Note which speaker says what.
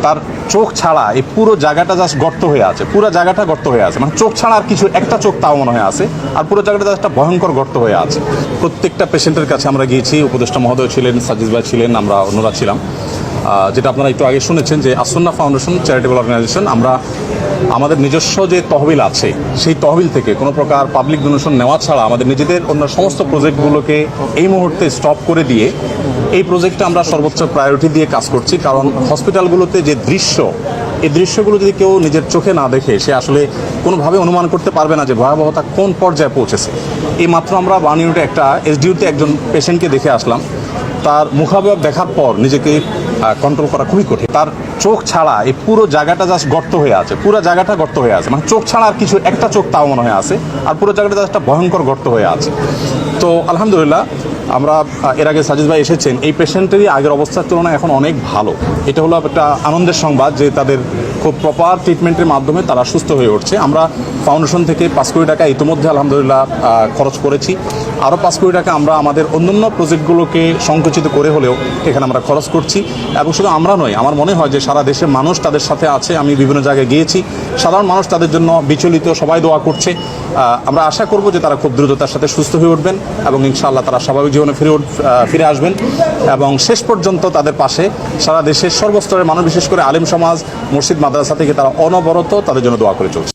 Speaker 1: তার চোখ ছাড়া এই পুরো জায়গাটা জাস্ট গর্ত হয়ে আছে, পুরো জায়গাটা গর্ত হয়ে আছে, মানে চোখ ছাড়া আর কিছু একটা চোখ তাও মনে হয় আছে, আর পুরো জায়গাটা জাস্ট একটা ভয়ঙ্কর গর্ত হয়ে আছে। প্রত্যেকটা পেশেন্টের কাছে আমরা গিয়েছি, উপদেষ্টা মহোদয় ছিলেন, সাজিদ ভাই ছিলেন, আমরা অন্যরা ছিলাম। যেটা আপনারা একটু আগে শুনেছেন যে আসন্না ফাউন্ডেশন চ্যারিটেবল অর্গানাইজেশন, আমরা আমাদের নিজস্ব যে তহবিল আছে সেই তহবিল থেকে কোনো প্রকার পাবলিক ডোনেশন নেওয়া ছাড়া আমাদের নিজেদের অন্য সমস্ত প্রজেক্টগুলোকে এই মুহূর্তে স্টপ করে দিয়ে এই প্রজেক্টে আমরা সর্বোচ্চ প্রায়োরিটি দিয়ে কাজ করছি। কারণ হসপিটালগুলোতে যে দৃশ্য, এই দৃশ্যগুলো যদি কেউ নিজের চোখে না দেখে সে আসলে কোনোভাবে অনুমান করতে পারবে না যে ভয়াবহতা কোন পর্যায়ে পৌঁছেছে। এই মাত্র আমরা বার্নিউটে একটা এসডিউতে একজন পেশেন্টকে দেখে আসলাম, তার মুখাবয়ব দেখার পর নিজেকে কন্ট্রোল করা খুবই কঠিন। তার চোখ ছাড়া এই পুরো জায়গাটা জাস্ট গর্ত হয়ে আছে, পুরো জায়গাটা গর্ত হয়ে আছে, মানে চোখ ছাড়া আর কিছু একটা চোখ তাও মনে হয় আছে, আর পুরো জায়গাটা জাস্ট একটা ভয়ঙ্কর গর্ত হয়ে আছে। তো আলহামদুলিল্লাহ আমরা এর আগে সাজিদ ভাই এসেছেন, এই পেশেন্টেরই আগের অবস্থার তুলনায় এখন অনেক ভালো। এটা হলো একটা আনন্দের সংবাদ যে তাদের খুব প্রপার ট্রিটমেন্টের মাধ্যমে তারা সুস্থ হয়ে উঠছে। আমরা ফাউন্ডেশন থেকে 5 কোটি টাকা ইতিমধ্যে আলহামদুলিল্লাহ খরচ করেছি। আরও 5 কোটি টাকা আমরা আমাদের অন্যান্য প্রজেক্টগুলোকে সংকুচিত করে হলেও এখানে আমরা খরচ করছি। এবং শুধু আমরা নয়, আমার মনে হয় যে সারা দেশের মানুষ তাদের সাথে আছে। আমি বিভিন্ন জায়গায় গিয়েছি, সাধারণ মানুষ তাদের জন্য বিচলিত, সবাই দোয়া করছে। আমরা আশা করব যে তারা খুব দ্রুততার সাথে সুস্থ হয়ে উঠবেন এবং ইনশাআল্লাহ তারা স্বাভাবিক জীবনে ফিরে আসবেন এবং শেষ পর্যন্ত তাদের পাশে সারা দেশের সর্বস্তরের মানুষ, বিশেষ করে আলেম সমাজ, মসজিদ, মাদ্রাসা থেকে তারা অনবরত তাদের জন্য দোয়া করে চলছে।